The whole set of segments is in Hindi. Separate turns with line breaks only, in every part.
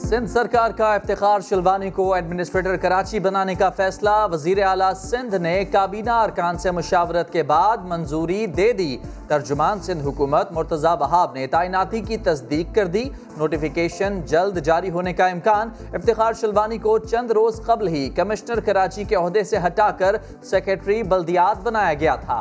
सिंध सरकार का इफ्तिखार शिलवानी को एडमिनिस्ट्रेटर कराची बनाने का फैसला। वजीर आला सिंध ने काबीना अरकान से मुशावरत के बाद मंजूरी दे दी। तर्जुमान सिंध हुकूमत मुर्तजा वहाब ने तैनाती की तस्दीक कर दी। नोटिफिकेशन जल्द जारी होने का इम्कान। इफ्तिखार शिलवानी को चंद रोज कबल ही कमिश्नर कराची के ओहदे से हटाकर सेक्रेटरी बल्दियात बनाया गया था।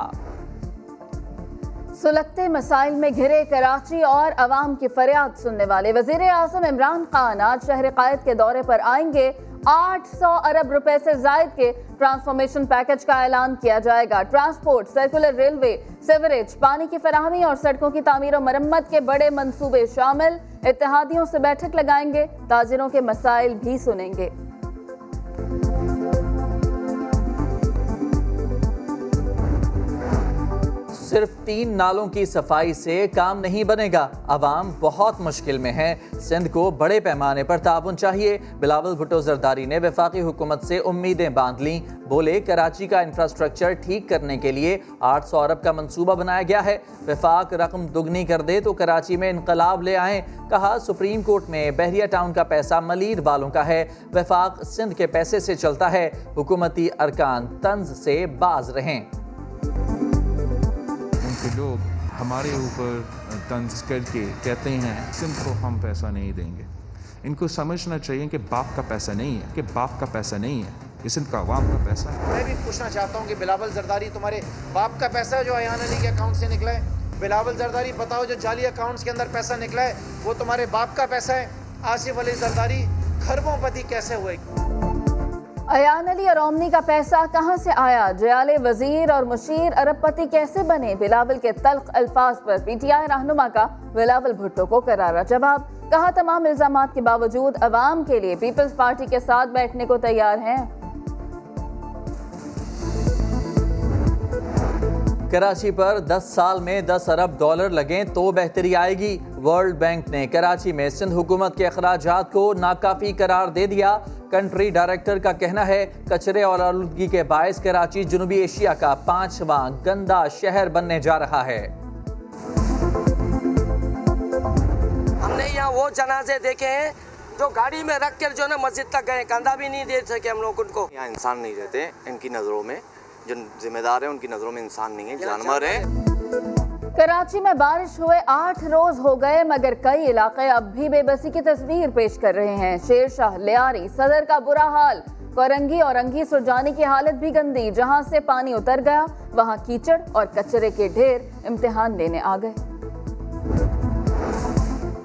सुलगते मसाइल में घिरे कराची और अवाम की फरियाद सुनने वाले वजीर आज़म इमरान खान आज शहर कायद के दौरे पर आएंगे। 800 अरब रुपए से जायद के ट्रांसफॉर्मेशन पैकेज का ऐलान किया जाएगा। ट्रांसपोर्ट, सर्कुलर रेलवे, सीवरेज, पानी की फराहमी और सड़कों की तामीर और मरम्मत के बड़े मंसूबे शामिल। इत्तेहादियों से बैठक लगाएंगे, ताजिरों के मसाइल भी सुनेंगे।
सिर्फ 3 नालों की सफाई से काम नहीं बनेगा। अवाम बहुत मुश्किल में है। सिंध को बड़े पैमाने पर ताउन चाहिए। बिलावल भुट्टो जरदारी ने वफाकी हुकूमत से उम्मीदें बांध लीं। बोले कराची का इंफ्रास्ट्रक्चर ठीक करने के लिए 800 अरब का मंसूबा बनाया गया है। वफाक रकम दुगनी कर दे तो कराची में इनकलाब ले आएँ। कहा सुप्रीम कोर्ट में बहरिया टाउन का पैसा मलीर वालों का है। वफाक सिंध के पैसे से चलता है। हुकूमती अरकान तंज से बाज रहें।
लोग हमारे ऊपर तंज करके कहते हैं सिंध को हम पैसा नहीं देंगे। इनको समझना चाहिए कि बाप का पैसा नहीं है, ये सिंध का अवाम का पैसा है।
मैं भी पूछना चाहता हूँ कि बिलावल जरदारी तुम्हारे बाप का पैसा है जो अयान अली के अकाउंट से निकला है? बिलावल जरदारी बताओ, जो जाली अकाउंट्स के अंदर पैसा निकला है वो तुम्हारे बाप का पैसा है? आसिफ अली जरदारी खरबोंपति कैसे हुए?
अयान अली और ओमनी का पैसा कहां से आया? जयाले वजीर और मुशीर अरबपति कैसे बने? बिलावल के तल्ख अल्फाज पर पीटीआई रहनुमा का बिलावल भुट्टो को करारा जवाब। कहा तमाम इल्जामात के बावजूद अवाम के लिए पीपल्स पार्टी के साथ बैठने को तैयार हैं।
कराची पर 10 साल में 10 अरब डॉलर लगें तो बेहतरी आएगी। वर्ल्ड बैंक ने कराची में सिंध हुकूमत के अखराजात को नाकाफी करार दे दिया। कंट्री डायरेक्टर का कहना है कचरे और आलूदगी के बायस कराची जनूबी एशिया का 5वां गंदा शहर बनने जा रहा है।
हमने यहाँ वो जनाजे देखे हैं जो गाड़ी में रख कर जो ना मस्जिद तक गए, कंधा भी नहीं दे सके हम लोग उनको।
यहाँ इंसान नहीं रहते, इनकी नज़रों में जो जिम्मेदार है उनकी नज़रों में इंसान नहीं है, जानवर है।
कराची में बारिश हुए 8 रोज हो गए मगर कई इलाके अब भी बेबसी की तस्वीर पेश कर रहे हैं। शेरशाह, लियारी, सदर का बुरा हाल। कोरंगी और अंगी सुरजानी की हालत भी गंदी। जहां से पानी उतर गया वहां कीचड़ और कचरे के ढेर इम्तिहान लेने आ गए।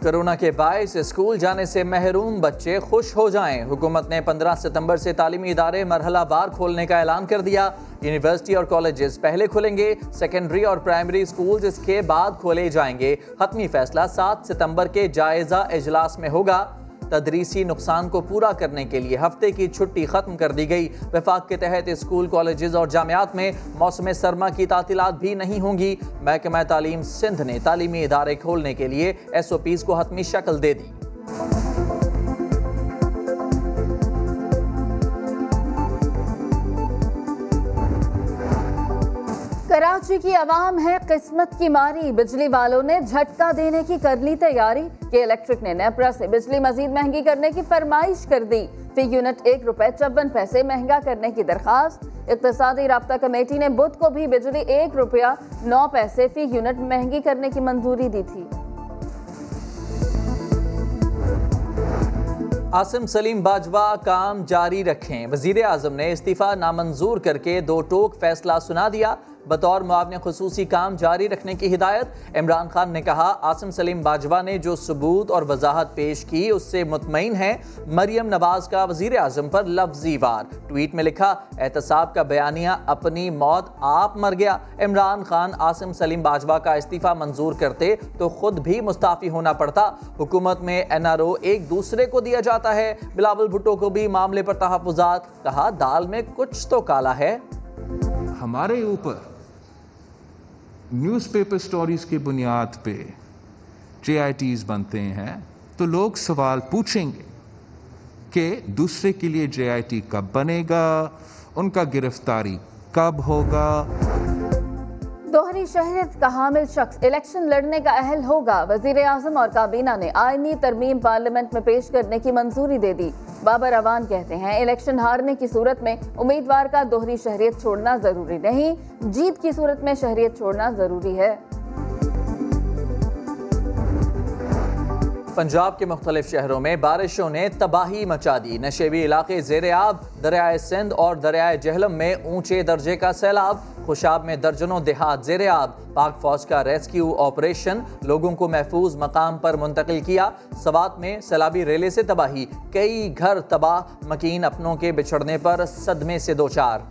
कोरोना के बायस स्कूल जाने से महरूम बच्चे खुश हो जाएं। हुकूमत ने 15 सितंबर से तालीमी इदारे मरहलावार खोलने का ऐलान कर दिया। यूनिवर्सिटी और कॉलेजेस पहले खुलेंगे, सेकेंडरी और प्राइमरी स्कूल्स इसके बाद खोले जाएंगे। हतमी फैसला 7 सितंबर के जायजा इजलास में होगा। तदरीसी नुकसान को पूरा करने के लिए हफ्ते की छुट्टी खत्म कर दी गई। वफाक के तहत स्कूल, कॉलेजेस और जामियात में मौसम सरमा की तातीलात भी नहीं होंगी। महकमा तालीम सिंध ने तालीमी इदारे खोलने के लिए SOPs को हतमी शक्ल दे दी।
कराची की आवाम है किस्मत की मारी। बिजली वालों ने झटका देने की कर ली तैयारी। के इलेक्ट्रिक ने नेपरा से बिजली मजीद महंगी करने की फरमाइश कर दी। फी यूनिट 1 रुपए 54 पैसे महंगा करने की दरखास्त। इक्तिसादी राब्ता कमेटी ने बुध को भी बिजली 1 रुपया 9 पैसे फी यूनिट महंगी करने की मंजूरी दी थी।
आसिम सलीम बाजवा काम जारी रखें। वजीर आज़म ने इस्तीफ़ा नामंजूर करके 2 टोक फैसला सुना दिया। बतौर मुआवने खुसूसी काम जारी रखने की हिदायत। इमरान खान ने कहा आसिम सलीम बाजवा ने जो सबूत और वजाहत पेश की उससे मुतमईन है। मरियम नवाज का वजीर आज़म पर लफ्जी वार। ट्वीट में लिखा एहतसाब का बयानिया अपनी मौत आप मर गया। इमरान खान आसिम सलीम बाजवा का इस्तीफ़ा मंजूर करते तो खुद भी मुस्ताफ़ी होना पड़ता। हुकूमत में NRO एक दूसरे को दिया जाता है। बिलावल भुट्टो को भी मामले पर तहफ़्फ़ुज़ात। कहा दाल में कुछ तो काला है।
हमारे ऊपर न्यूज़पेपर स्टोरीज की बुनियाद पे JITs बनते हैं तो लोग सवाल पूछेंगे कि दूसरे के लिए JIT कब बनेगा, उनका गिरफ्तारी कब होगा।
दोहरी दोहरी शहरियत का हामिल शख्स इलेक्शन लड़ने का अहल होगा। वजीर आजम और काबीना ने आईनी तरमीम पार्लियामेंट में पेश करने की मंजूरी दे दी। बाबर अवान कहते हैं इलेक्शन हारने की सूरत में उम्मीदवार का दोहरी शहरियत छोड़ना जरूरी नहीं, जीत की सूरत में शहरियत छोड़ना जरूरी है।
पंजाब के मुख्तलिफ शहरों में बारिशों ने तबाही मचा दी। नशेबी इलाके ज़ेरे आब, दरियाए सिंध और दरियाए जहलम में ऊंचे दर्जे का सैलाब। खुशाब में दर्जनों देहात ज़ेरे आब। पाक फौज का रेस्क्यू ऑपरेशन लोगों को महफूज मकाम पर मुंतकिल किया। सवात में सैलाबी रेले से तबाही, कई घर तबाह, मकीन अपनों के बिछड़ने पर सदमे से दो चार।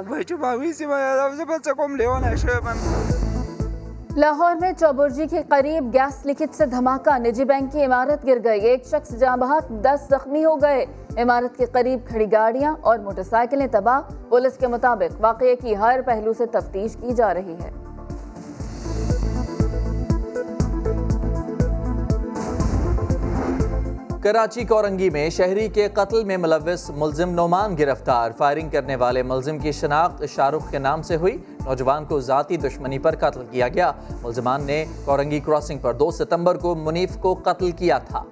भाई जमावीसी मैं सबसे कम लेवाना शोबन।
लाहौर में चौबुर्जी के करीब गैस लीकेज से धमाका, निजी बैंक की इमारत गिर गई, एक शख्स जाँ बहक 10 जख्मी हो गए। इमारत के करीब खड़ी गाड़ियां और मोटरसाइकिलें तबाह। पुलिस के मुताबिक वाकये की हर पहलू से तफ्तीश की जा रही है।
कराची कोरंगी में शहरी के कत्ल में मुलव्विस मुलजिम नोमान गिरफ्तार। फायरिंग करने वाले मुलजिम की शनाख्त शाहरुख के नाम से हुई। नौजवान को जाती दुश्मनी पर कत्ल किया गया। मुलजिमान ने कोरंगी क्रॉसिंग पर 2 सितंबर को मुनीफ को कत्ल किया था।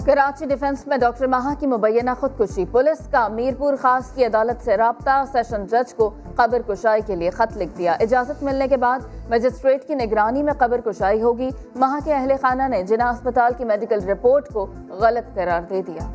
कराची डिफेंस में डॉक्टर माहा की मुबैना खुदकुशी। पुलिस का मीरपुर खास की अदालत से राब्ता, सेशन जज को कब्र कुशाई के लिए खत लिख दिया। इजाजत मिलने के बाद मजिस्ट्रेट की निगरानी में कब्र कुशाई होगी। माहा के अहले खाना ने जिना अस्पताल की मेडिकल रिपोर्ट को गलत करार दे दिया।